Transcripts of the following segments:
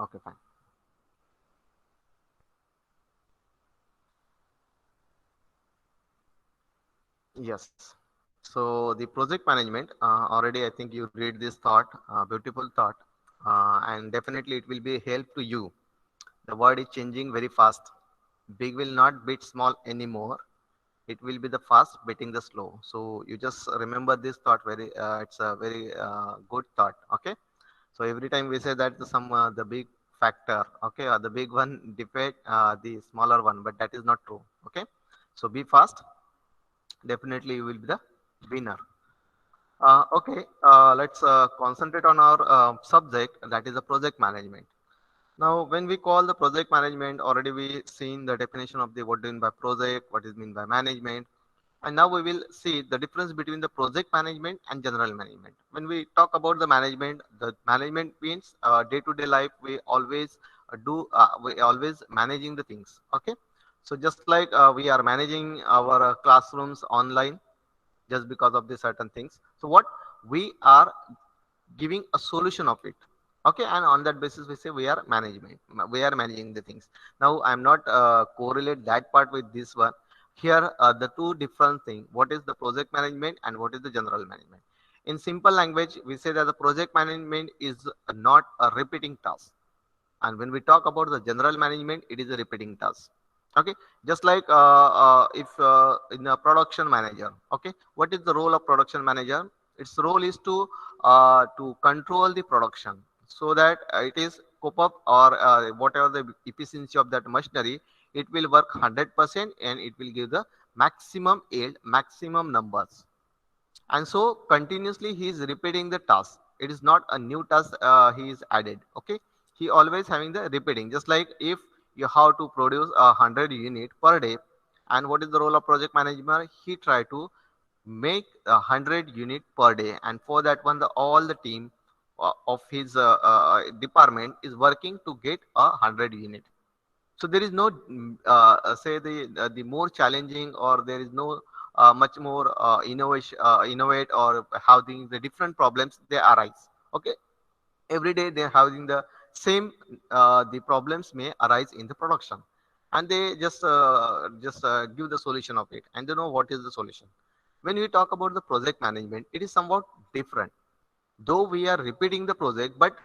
Okay, fine. Yes. So the project management, already I think you read this thought, beautiful thought, and definitely it will be help to you. The world is changing very fast. Big will not beat small anymore. It will be the fast beating the slow. So you just remember this thought. It's a very good thought. Okay. So every time we say that the big factor, okay, or the big one defeat the smaller one, but that is not true. Okay. So be fast. Definitely you will be the winner. Okay, let's concentrate on our subject, that is the project management. Now, when we call the project management, already we seen the definition of the what do you mean by project, what is mean by management, and now we will see the difference between the project management and general management. When we talk about the management means day-to-day life. We always managing the things. Okay, so just like we are managing our classrooms online, just because of the certain things. So what we are giving a solution of it. Okay, and on that basis we say we are managing the things. Now I'm not correlate that part with this one. Here the two different thing, what is the project management and what is the general management. In simple language we say that the project management is not a repeating task, and when we talk about the general management it is a repeating task. Okay, just like if in a production manager. Okay, what is the role of production manager? Its role is to control the production so that it is cope up, or whatever the efficiency of that machinery, it will work 100% and it will give the maximum yield, maximum numbers. And so continuously he is repeating the task. It is not a new task he is added. Okay, he always having the repeating, just like if you have to produce 100 unit per day. And what is the role of project manager? He try to make 100 unit per day, and for that one all the team of his department is working to get 100 unit. So there is no say the more challenging, or there is no much more innovate, or having the different problems they arise. Okay, every day they're having the same the problems may arise in the production, and they just give the solution of it, and they know what is the solution. When we talk about the project management, it is somewhat different. Though we are repeating the project, but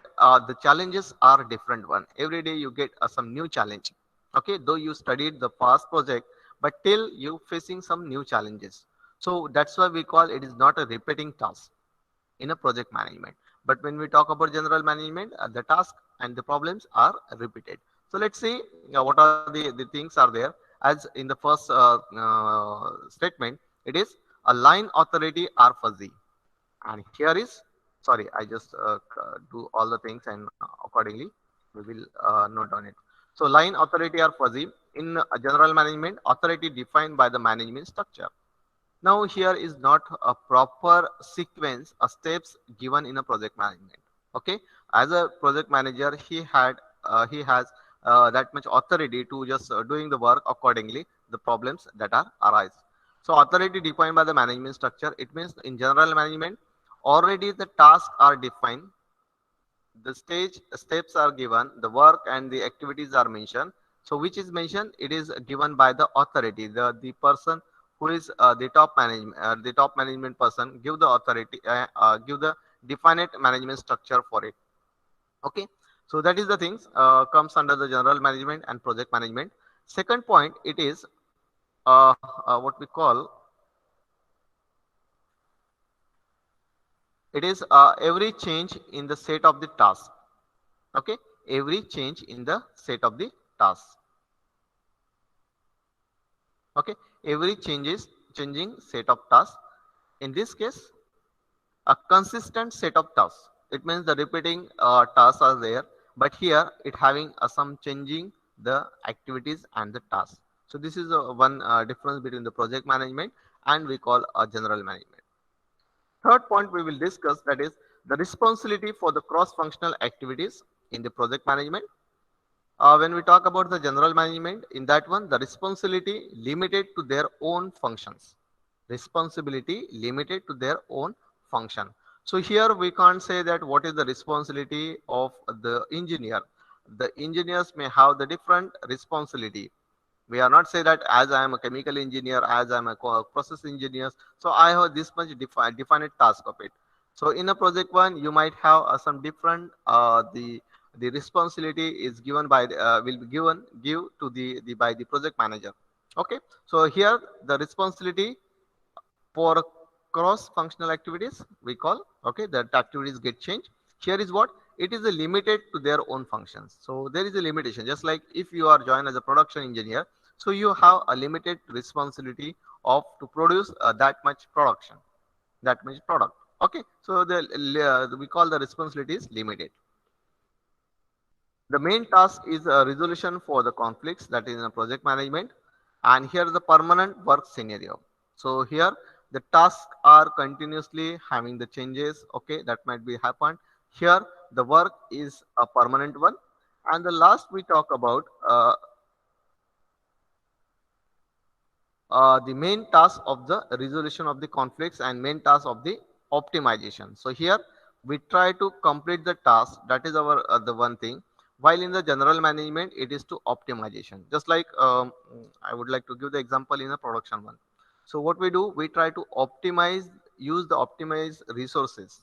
the challenges are different one. Every day you get some new challenge. Okay, though you studied the past project, but till you facing some new challenges. So that's why we call it is not a repeating task in a project management. But when we talk about general management, the task and the problems are repeated. So let's see what are the things are there. As in the first statement, it is a line authority are fuzzy, and here is, sorry, I just do all the things, and accordingly we will note on it. So line authority are fuzzy. In general management, authority defined by the management structure. Now here is not a proper sequence of steps given in a project management. Okay, as a project manager he has that much authority to just doing the work accordingly the problems that are arise. So authority defined by the management structure, it means in general management already the tasks are defined, the stage steps are given, the work and the activities are mentioned. So which is mentioned, it is given by the authority, the person who is the top management person give the authority, give the definite management structure for it. Okay, so that is the things comes under the general management and project management. Second point, it is what we call, it is every change in the set of the task. Okay, every change in the set of the task. Okay, every changes changing set of tasks. In this case, a consistent set of tasks, it means the repeating tasks are there, but here it having some changing the activities and the tasks. So this is one difference between the project management and we call general management. Third point we will discuss, that is the responsibility for the cross functional activities in the project management. When we talk about the general management, in that one, the responsibility limited to their own functions. Responsibility limited to their own function. So here we can't say that what is the responsibility of the engineer. the engineers may have the different responsibility. We are not say that as I am a chemical engineer, as I am a process engineer, so I have this much defined task of it. So in a project one, you might have some different the responsibility is given by will be given give to the by the project manager. Okay, so here the responsibility for cross functional activities we call, okay, that activities get changed. Here is what it is a limited to their own functions. So there is a limitation, just like if you are joined as a production engineer, so you have a limited responsibility of to produce that much production, that much product. Okay, so we call the responsibility is limited. The main task is a resolution for the conflicts, that is in a project management. And here is the permanent work scenario. So here the tasks are continuously having the changes. Okay, that might be happened. Here the work is a permanent one. And the last we talk about the main task of the resolution of the conflicts and main task of the optimization. So here we try to complete the task, that is our the one thing, while in the general management it is to optimization. Just like I would like to give the example in a production one. So what we do, we try to optimize, use the optimized resources,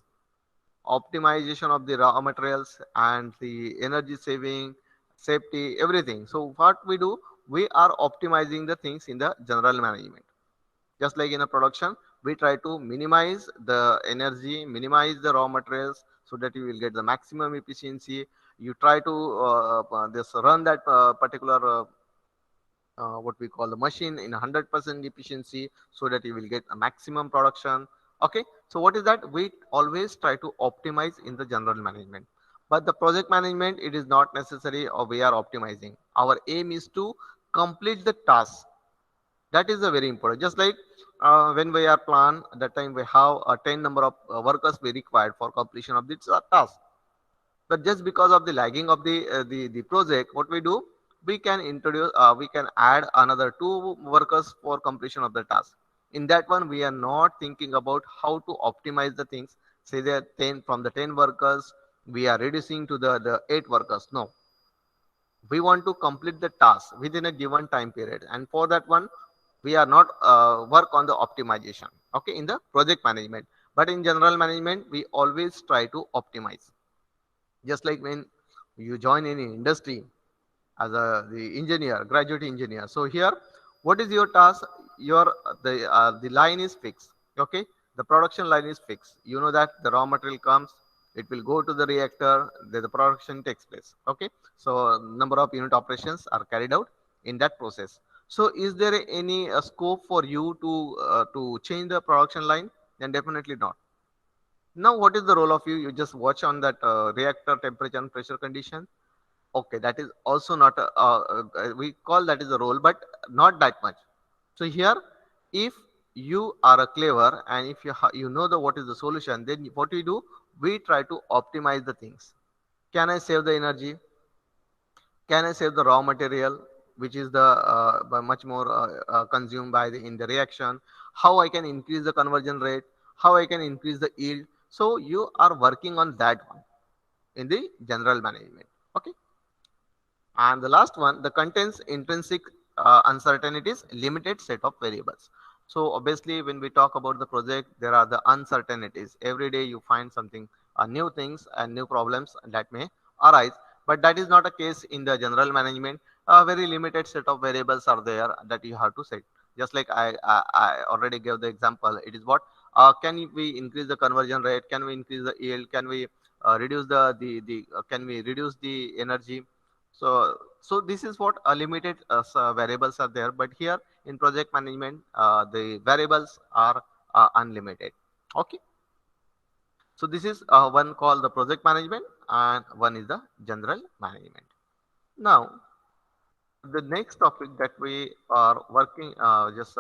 optimization of the raw materials and the energy saving, safety, everything. So what we do, we are optimizing the things in the general management. Just like in a production, we try to minimize the energy, minimize the raw materials so that you will get the maximum efficiency. You try to this run that particular what we call the machine in 100% efficiency so that you will get a maximum production. Okay, so what is that, we always try to optimize in the general management. But the project management, it is not necessary or we are optimizing. Our aim is to complete the task. That is a very important. Just like when we are plan, that time we have a 10 number of workers we required for completion of this task. But just because of the lagging of the project, what we do, we can introduce we can add another two workers for completion of the task. In that one, we are not thinking about how to optimize the things. Say that 10 from the 10 workers we are reducing to the 8 workers. No, we want to complete the task within a given time period, and for that one we are not work on the optimization, okay, in the project management. But in general management, we always try to optimize. Just like when you join any industry as a the engineer, graduate engineer. So here, what is your task? Your the line is fixed. Okay, the production line is fixed. You know that the raw material comes, it will go to the reactor, the production takes place. Okay, so number of unit operations are carried out in that process. So is there any scope for you to change the production line? Then definitely not. Now, what is the role of you? You just watch on that reactor temperature and pressure condition. Okay, that is also not we call that is a role, but not that much. So here, if you are a clever and if you know the what is the solution, then what we do, we try to optimize the things. Can I save the energy? Can I save the raw material, which is the much more consumed by the in the reaction? How I can increase the conversion rate? How I can increase the yield? So you are working on that one in the general management. Okay. And the last one, the contains intrinsic uncertainties, limited set of variables. So obviously, when we talk about the project, there are the uncertainties. Every day you find something, new things and new problems that may arise. But that is not a case in the general management. A very limited set of variables are there that you have to set. Just like I already gave the example, it is what can we increase the conversion rate? Can we increase the yield? Can we reduce the can we reduce the energy? So this is what limited variables are there. But here in project management, the variables are unlimited. Okay. So this is one called the project management and one is the general management. Now, the next topic that we are working just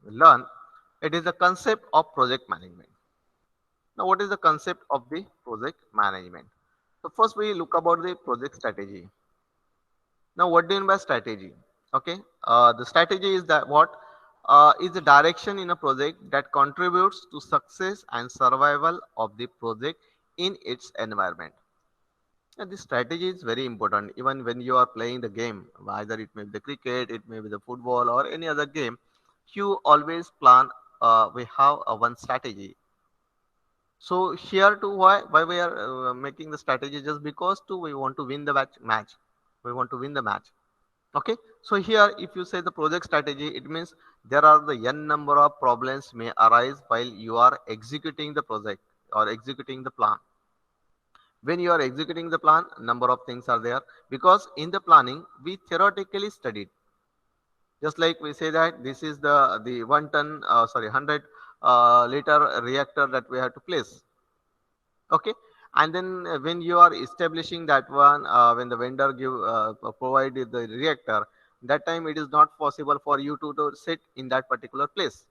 learn, it is the concept of project management. Now, what is the concept of the project management? So first we look about the project strategy. Now, what do you mean by strategy? Okay, the strategy is that what is the direction in a project that contributes to success and survival of the project in its environment. And this strategy is very important. Even when you are playing the game, either it may be the cricket, it may be the football, or any other game, you always plan. We have a one strategy. So here too, why we are making the strategy just because to we want to win the match. We want to win the match. Okay. So here, if you say the project strategy, it means there are the n number of problems may arise while you are executing the project or executing the plan. When you are executing the plan, number of things are there because in the planning we theoretically studied. Just like we say that this is the 1 ton, sorry, 100 liter reactor that we have to place. Okay. And then when you are establishing that one, when the vendor provide the reactor, that time it is not possible for you to sit in that particular place.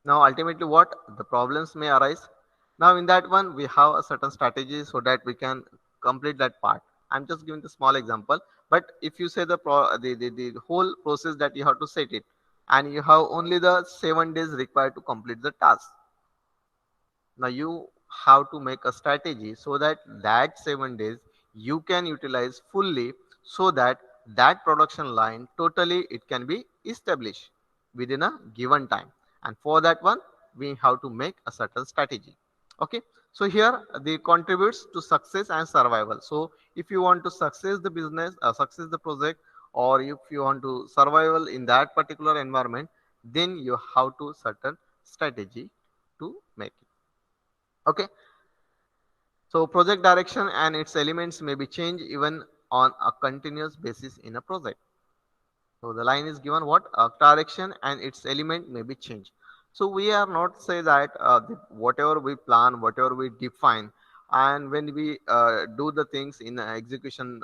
Now, ultimately, what the problems may arise. Now, in that one, we have a certain strategy so that we can complete that part. I'm just giving the small example, but if you say the whole process that you have to set it, and you have only the 7 days required to complete the task. Now you have to make a strategy so that that 7 days you can utilize fully so that that production line totally it can be established within a given time. And for that one, we have to make a certain strategy. Okay. So here the contributes to success and survival. So if you want to success the business, success the project, or if you want to survival in that particular environment, then you have to certain strategy to make it. Okay. So project direction and its elements may be changed even on a continuous basis in a project. So the line is given what direction and its element may be changed. So we are not say that whatever we plan, whatever we define, and when we do the things in execution,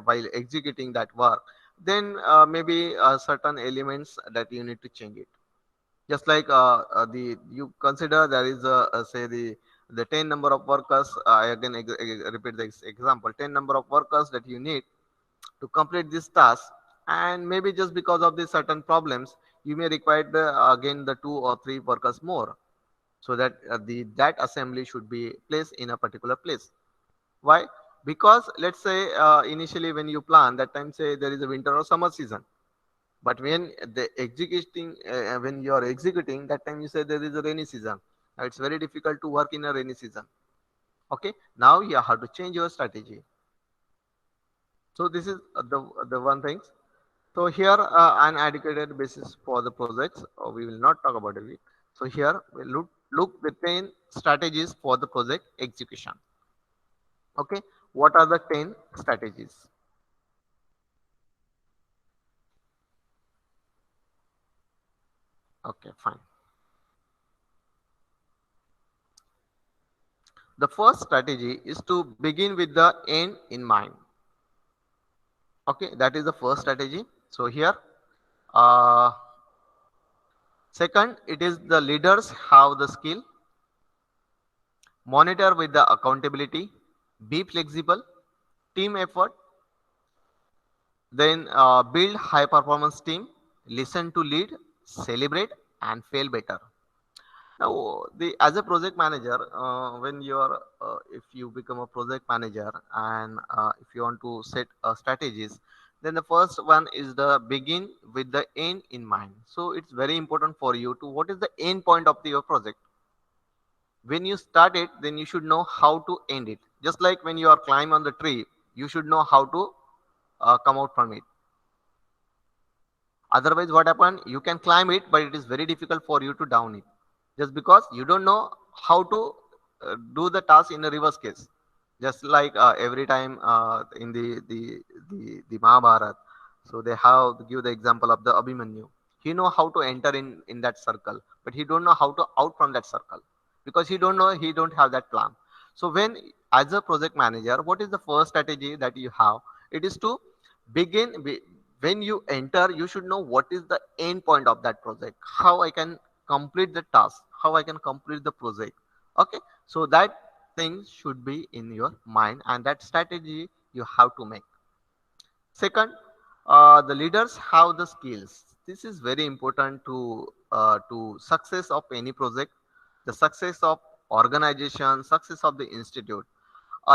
while executing that work, then maybe certain elements that you need to change it. Just like the you consider there is a say the 10 number of workers. I again repeat the example: 10 number of workers that you need to complete this task, and maybe just because of these certain problems, you may require again the 2 or 3 workers more, so that the that assembly should be placed in a particular place. Why? Because let's say initially when you plan that time, say there is a winter or summer season, but when you are executing that time, you say there is a rainy season. Now it's very difficult to work in a rainy season. Okay. Now you have to change your strategy. So this is the one thing. So here an adequate basis for the projects. We will not talk about it. So here we look the 10 strategies for the project execution. Okay. What are the 10 strategies? Okay, fine. The first strategy is to begin with the end in mind. Okay, that is the first strategy. So here, uh, second, it is the leaders have the skill, monitor with the accountability, be flexible, team effort, then build high performance team, listen to lead, celebrate and fail better. Now, the as a project manager, when you are, if you become a project manager and if you want to set strategies, then the first one is the begin with the end in mind. So it's very important for you to what is the end point of your project. When you start it, then you should know how to end it. Just like when you are climbing on the tree, you should know how to come out from it. Otherwise, what happen? You can climb it, but it is very difficult for you to down it, just because you don't know how to do the task in a reverse case. Just like every time in the Mahabharat, so they have to give the example of the Abhimanyu. He know how to enter in that circle, but he don't know how to out from that circle because he don't know he don't have that plan. So when as a project manager, what is the first strategy that you have? It is to begin when you enter. You should know what is the end point of that project. How I can complete the task. How I can complete the project. Okay, so that things should be in your mind and that strategy you have to make. Second, the leaders have the skills. This is very important to success of any project, the success of organization, success of the institute.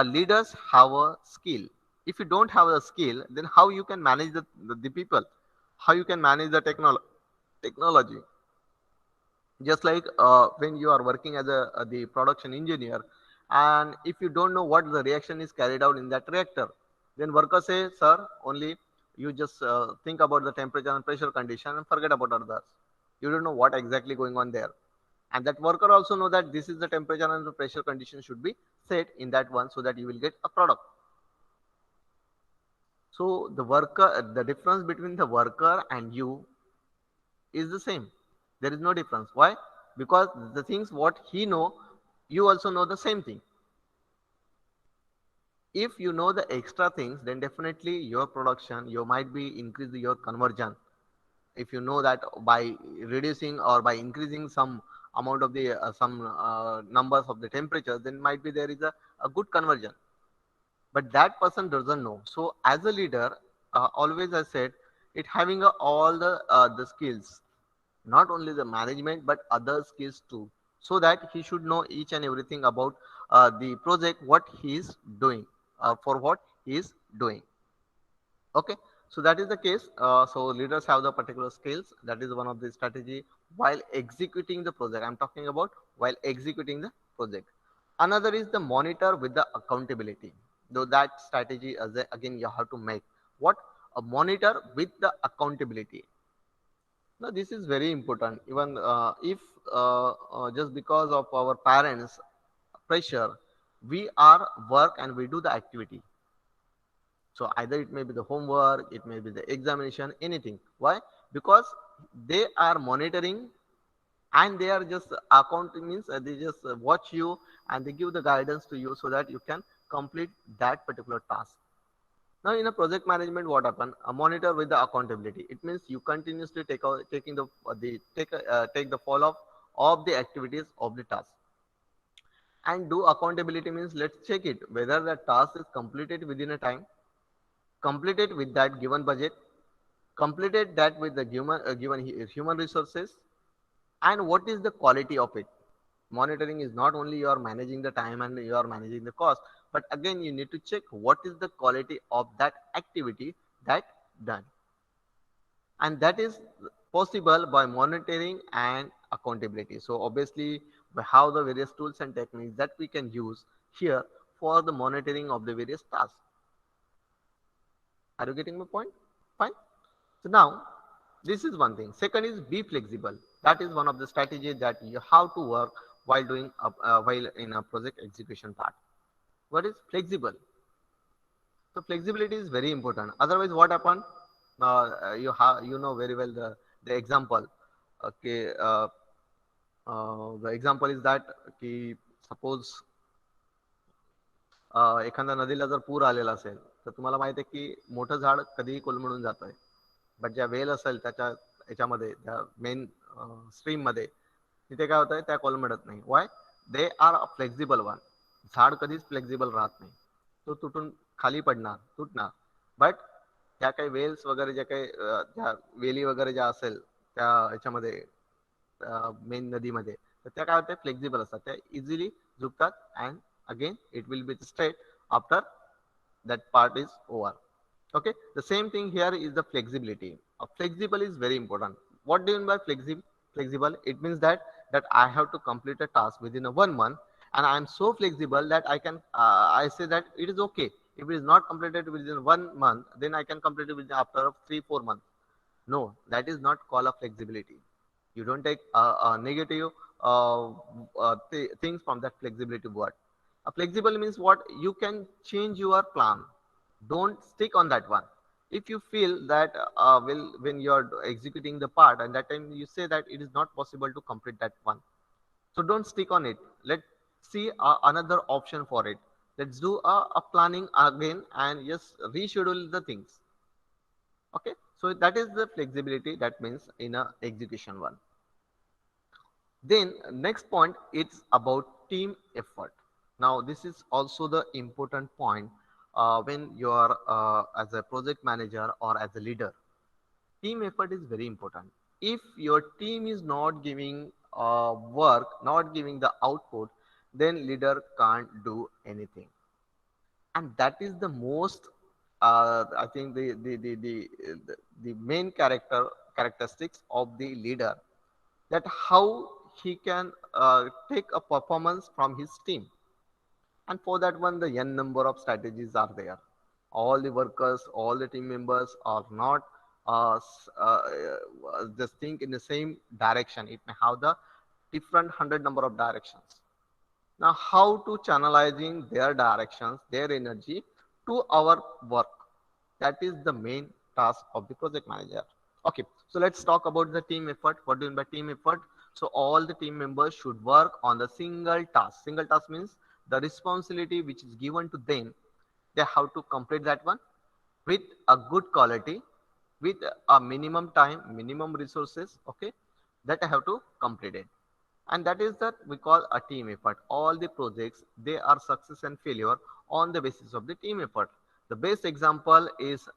leaders have a skill. If you don't have a skill, then how you can manage the people, how you can manage the technology. Just like when you are working as the production engineer, and if you don't know what the reaction is carried out in that reactor, then workers say, sir, only you just think about the temperature and pressure condition and forget about others. You don't know what exactly going on there, and that worker also know that this is the temperature and the pressure condition should be set in that one, so that you will get a product. So the difference between the worker and you is the same. There is no difference. Why? Because the things what he know, you also know the same thing. If you know the extra things, then definitely your production, you might be increase your conversion. If you know that by reducing or by increasing some amount of the some numbers of the temperature, then might be there is a good conversion. But that person doesn't know. So as a leader, always I said, it having all the skills, not only the management but other skills too, so that he should know each and everything about the project, what he is doing, for what he is doing. Okay, so that is the case. So leaders have the particular skills. That is one of the strategy while executing the project. I'm talking about while executing the project. Another is the monitor with the accountability. Though that strategy, again, you have to make what a monitor with the accountability. Now, this is very important. Even if just because of our parents' pressure, we are work and we do the activity. So either it may be the homework, it may be the examination, anything. Why? Because they are monitoring and they are just accounting, means they just watch you and they give the guidance to you so that you can complete that particular task. Now, in a project management, what happen? A monitor with the accountability. It means you continuously taking take the follow up of the activities of the task. And do accountability means let's check it whether the task is completed within a time, completed with that given budget, completed that with the given human resources, and what is the quality of it. Monitoring is not only you are managing the time and you are managing the cost, but again you need to check what is the quality of that activity that done, and that is possible by monitoring and accountability. So obviously we have the various tools and techniques that we can use here for the monitoring of the various tasks. Are you getting my point? Fine. So now this is one thing. Second is be flexible. That is one of the strategies that you have to work while doing while in a project execution part. What is flexible? So flexibility is very important. Otherwise, what happen? You know very well the example. Okay, the example is that की suppose एखाद्या नदीला जर पूर आलेला असेल, तर तुम्हाला माहिती आहे की मोठं झाड कधीही कोलमडून जातंय. बट ज्या वेल असेल त्याच्या याच्यामध्ये त्या मेन स्ट्रीम मध्ये, तिथे काय होतंय, त्या कोलमडत नाही. Why? They are flexible one. झाड कधीच फ्लेक्झिबल राहत नाही. तो तुटून खाली पडणार, तुटणार. बट त्या काही वेल्स वगैरे ज्या काही त्या वेली वगैरे ज्या असेल त्या याच्यामध्ये मेन नदीमध्ये, तर त्या काय होत्या, फ्लेक्झिबल असतात. त्या इझिली झुकतात and again it will be straight after that part is over. Okay, the same thing here is the flexibility. Flexible is very important. What do you mean by flexible? It means that I have to complete a task within a 1 month, and I am so flexible that I can I say that it is okay if it is not completed within 1 month, then I can complete it within after 3-4 months. No, that is not call of flexibility. You don't take negative things from that flexibility word. A flexible means what? You can change your plan. Don't stick on that one. If you feel that when you're executing the part and that time you say that it is not possible to complete that one, so don't stick on it. Let's see another option for it. Let's do a planning again and just reschedule the things. Okay, so that is the flexibility. That means in a execution one. Then next point, it's about team effort. Now this is also the important point when you are as a project manager or as a leader. Team effort is very important. If your team is not giving work, not giving the output, then leader can't do anything. and that is the most I think the main characteristics of the leader, that how he can take a performance from his team. And for that one, the n number of strategies are there. All the workers, all the team members are not just think in the same direction. It may have the different hundred number of directions. Now, how to channelizing their directions, their energy to our work? That is the main task of the project manager. Okay, so let's talk about the team effort. What do you mean by team effort? So all the team members should work on the single task. Single task means the responsibility which is given to them. They have to complete that one with a good quality, with a minimum time, minimum resources. Okay, that I have to complete it, and that is that we call a team effort. All the projects, they are success and failure on the basis of the team effort. The best example is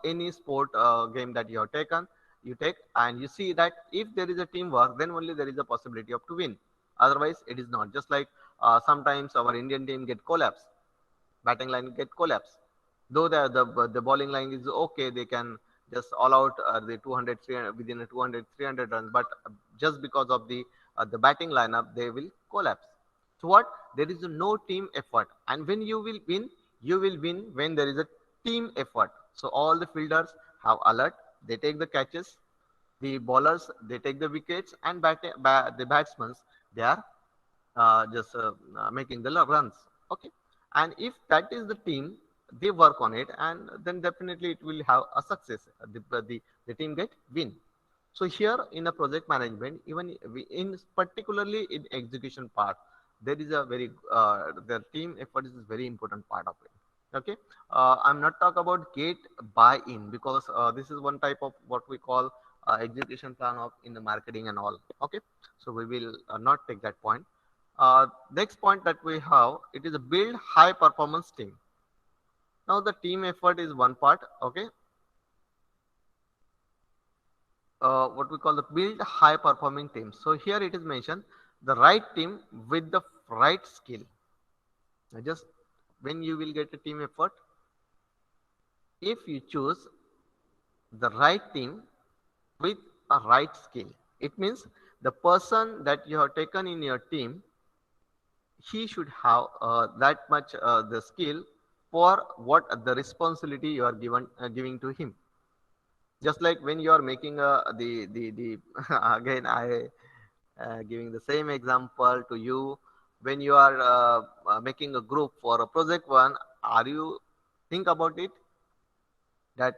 any sport game that you have taken, you take, and you see that if there is a teamwork, then only there is a possibility of to win. Otherwise it is not. Just like sometimes our Indian team get collapse, batting line get collapse. Though the bowling line is okay, they can just all out the 200, 300 within a 200, 300 runs, but just because of the batting lineup, they will collapse. So what? There is no team effort, and when you will win when there is a team effort. So all the fielders have alert, they take the catches, the bowlers they take the wickets, and the batsmen they are just making the runs. Okay, and if that is the team, they work on it, and then definitely it will have a success. The team get win. So here in the project management, even in particularly in execution part, there is a very the team effort is a very important part of it. Okay, I'm not talk about get buy-in, because this is one type of what we call execution plan of in the marketing and all. Okay, so we will not take that point. Next point that we have, it is a build high performance team. Now the team effort is one part. Okay, what we call the build high performing team. So here it is mentioned the right team with the right skill. Now just when you will get a team effort, if you choose the right team with a right skill, it means the person that you have taken in your team, he should have that much the skill for what the responsibility you are giving to him. Just like when you are making the again I giving the same example to you. When you are making a group for a project one, are you think about it, that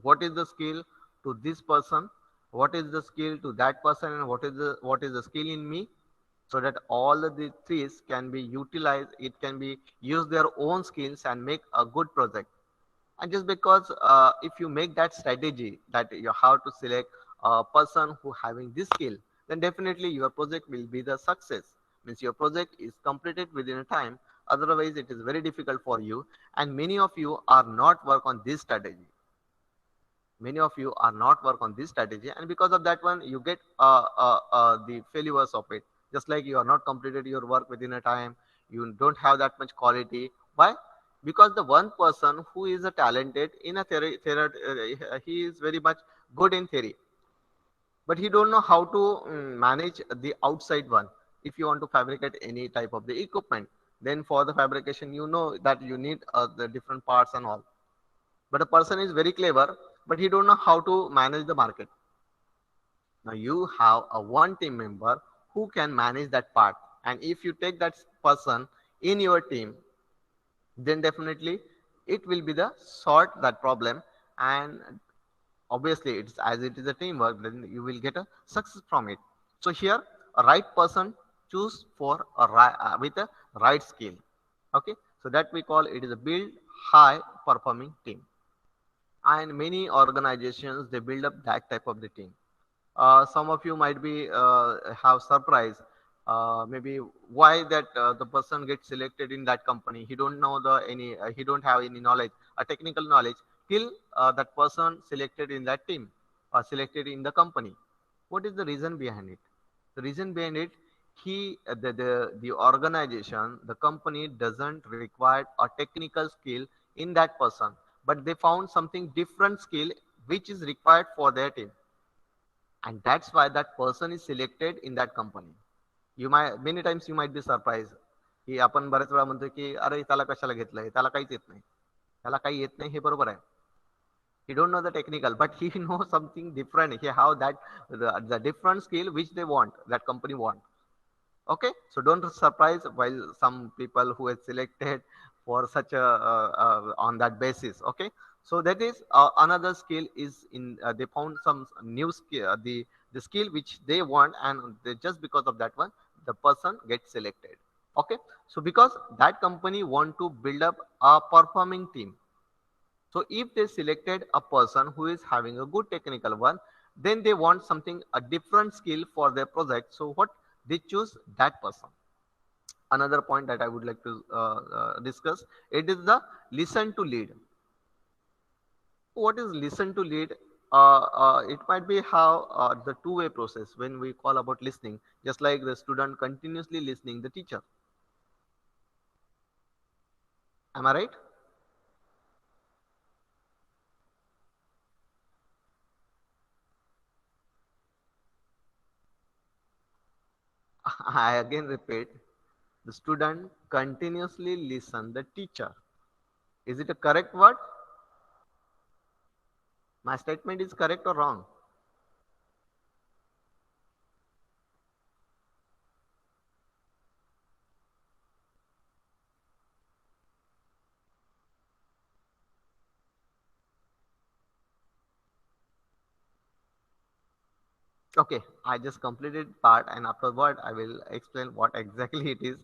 what is the skill to this person, what is the skill to that person, and what is the skill in me, so that all of the threes can be utilized, it can be use their own skills and make a good project. And just because if you make that strategy that you have to select a person who having this skill, then definitely your project will be the success. Means your project is completed within a time. Otherwise, it is very difficult for you. And many of you are not work on this strategy. Many of you are not work on this strategy, and because of that one, you get the failures of it. Just like you are not completed your work within a time, you don't have that much quality. Why? Because the one person who is a talented in a he is very much good in theory, but he don't know how to manage the outside one. If you want to fabricate any type of the equipment, then for the fabrication, you know that you need the different parts and all. But a person is very clever, but he don't know how to manage the market. Now you have a one team member who can manage that part, and if you take that person in your team, then definitely it will be the sort that problem. And obviously it's as it is a teamwork, then you will get a success from it. So here a right person choose for a with a right skill. Okay, so that we call it is a build high performing team. And many organizations they build up that type of the team. Some of you might be have surprise, maybe why that the person gets selected in that company. He don't know the any he don't have any knowledge, a technical knowledge, till that person selected in that team or selected in the company. What is the reason behind it? The reason behind it, the organization, the company doesn't require a technical skill in that person, but they found something different skill which is required for their team, and that's why that person is selected in that company. You might many times you might be surprised की आपण बऱ्याच वेळा म्हणतो की अरे त्याला कशाला घेतलंय, त्याला काहीच येत नाही, त्याला काही येत नाही हे बरोबर आहे. He don't know the technical, but he knows something different. He have that the different skill which they want, that company want. Okay, so don't surprise while some people who are selected for such a on that basis. Okay, so that is another skill is in they found some new skill, the skill which they want, and they, just because of that one, the person gets selected. Okay, so because that company want to build up a performing team, so if they selected a person who is having a good technical one, then they want something a different skill for their project. So what they choose that person. Another point that I would like to discuss, it is the listen to lead. What is listen to lead? It might be how the two-way process when we call about listening, just like the student continuously listening the teacher. Am I right? I again repeat, the student continuously listen the teacher. Is it a correct word? My statement is correct or wrong? Okay, I just completed part and afterward I will explain what exactly it is.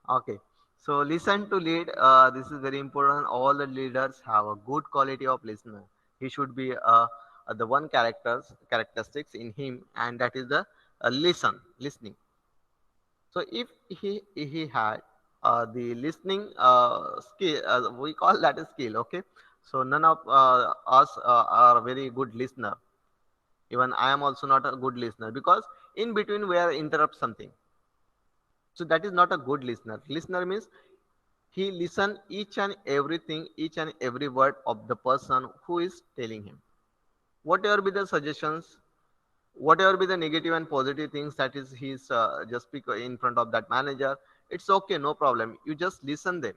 Okay, so listen to lead. This is very important. All the leaders have a good quality of listener. He should be the one characteristics in him, and that is the listening. So if he had the listening skill, we call that a skill. Okay, so none of us are very good listener. Even I am also not a good listener because in between we are interrupt something. So that is not a good listener. Listener means he listen each and everything, each and every word of the person who is telling him. Whatever be the suggestions, whatever be the negative and positive things that is he's just speak in front of that manager, it's okay, no problem. You just listen them,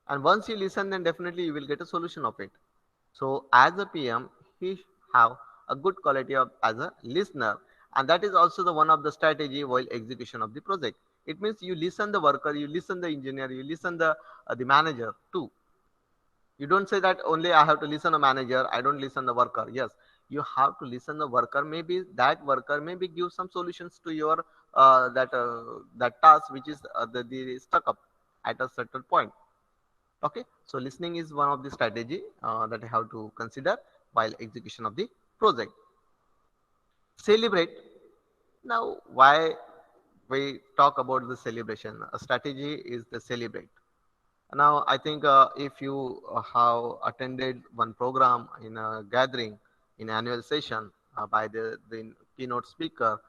and once you listen, then definitely you will get a solution of it. So as a PM, he have a good quality of as a listener, and that is also the one of the strategy while execution of the project. It means you listen the worker, you listen the engineer, you listen the manager too. You don't say that only I have to listen a manager, I don't listen the worker. Yes, you have to listen the worker. Maybe that worker maybe give some solutions to your that task which is the stuck up at a certain point. Okay, so listening is one of the strategy that I have to consider while execution of the project. Celebrate. Now, why we talk about the celebration? A strategy is the celebrate. Now, I think if you have attended one program in a gathering, in annual session by the keynote speaker,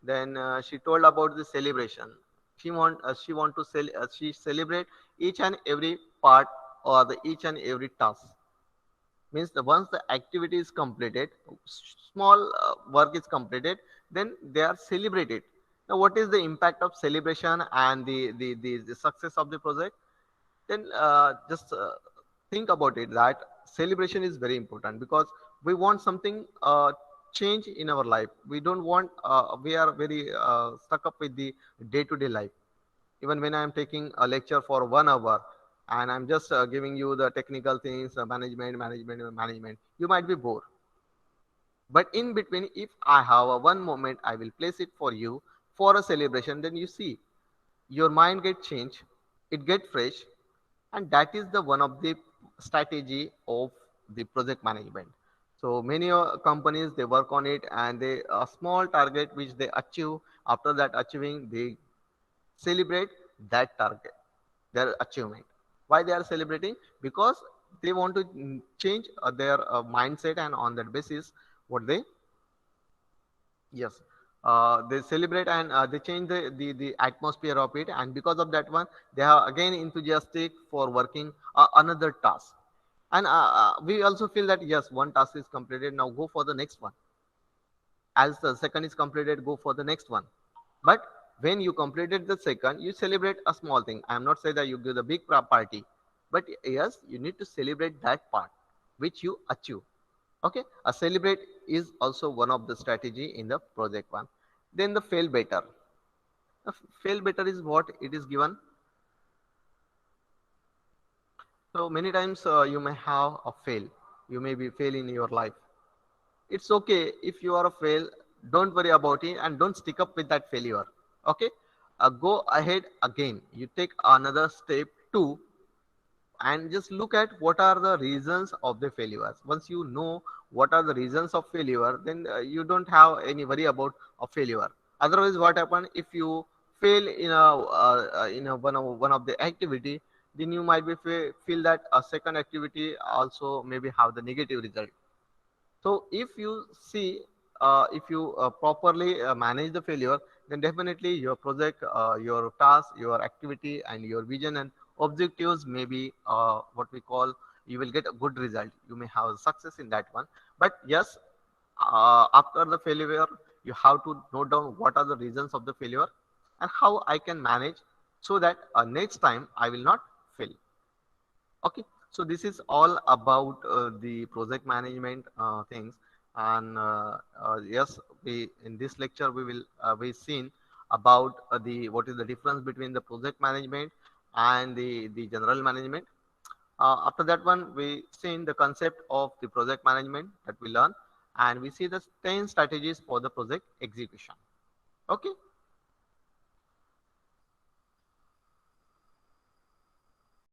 then she told about the celebration. She want to she celebrate each and every part or the each and every task. Means the once the activity is completed, small work is completed, then they are celebrated. Now, what is the impact of celebration and the success of the project? Then just think about it that celebration is very important because we want something change in our life. We don't want we are very stuck up with the day to day life. Even when I am taking a lecture for 1 hour and I'm just giving you the technical things, management, you might be bored. But in between, if I have a one moment, I will place it for you for a celebration. Then you see your mind get changed, it get fresh, and that is the one of the strategy of the project management. So many companies they work on it and they a small target which they achieve. After that achieving, they celebrate that target, their achievement. Why they are celebrating? Because they want to change their mindset, and on that basis what they. Yes. They celebrate and they change the atmosphere of it, and because of that one they are again enthusiastic for working another task. And we also feel that yes, one task is completed, now go for the next one. As the second is completed, go for the next one. But when you completed the second, you celebrate a small thing. I am not saying that you give the big party, but yes, you need to celebrate that part which you achieve. Okay, a celebrate is also one of the strategy in the project one. Then the fail better. The fail better is what it is given. So many times you may have a fail. You may be fail in your life. It's okay if you are a fail. Don't worry about it and don't stick up with that failure. Okay, go ahead again. You take another step too, and just look at what are the reasons of the failures. Once you know what are the reasons of failure, then you don't have any worry about a failure. Otherwise what happen if you fail in a one of the activity, then you might be feel that a second activity also maybe have the negative result. So if you see, if you properly manage the failure, then definitely your project, your task, your activity, and your vision and objectives may be what we call, you will get a good result. You may have success in that one. But yes, after the failure, you have to note down what are the reasons of the failure and how I can manage so that next time I will not fail. Okay, so this is all about the project management things, and yes, we in this lecture we will be seen about the what is the difference between the project management and the general management. After that one, we seen the concept of the project management that we learn, and we see the 10 strategies for the project execution. Okay.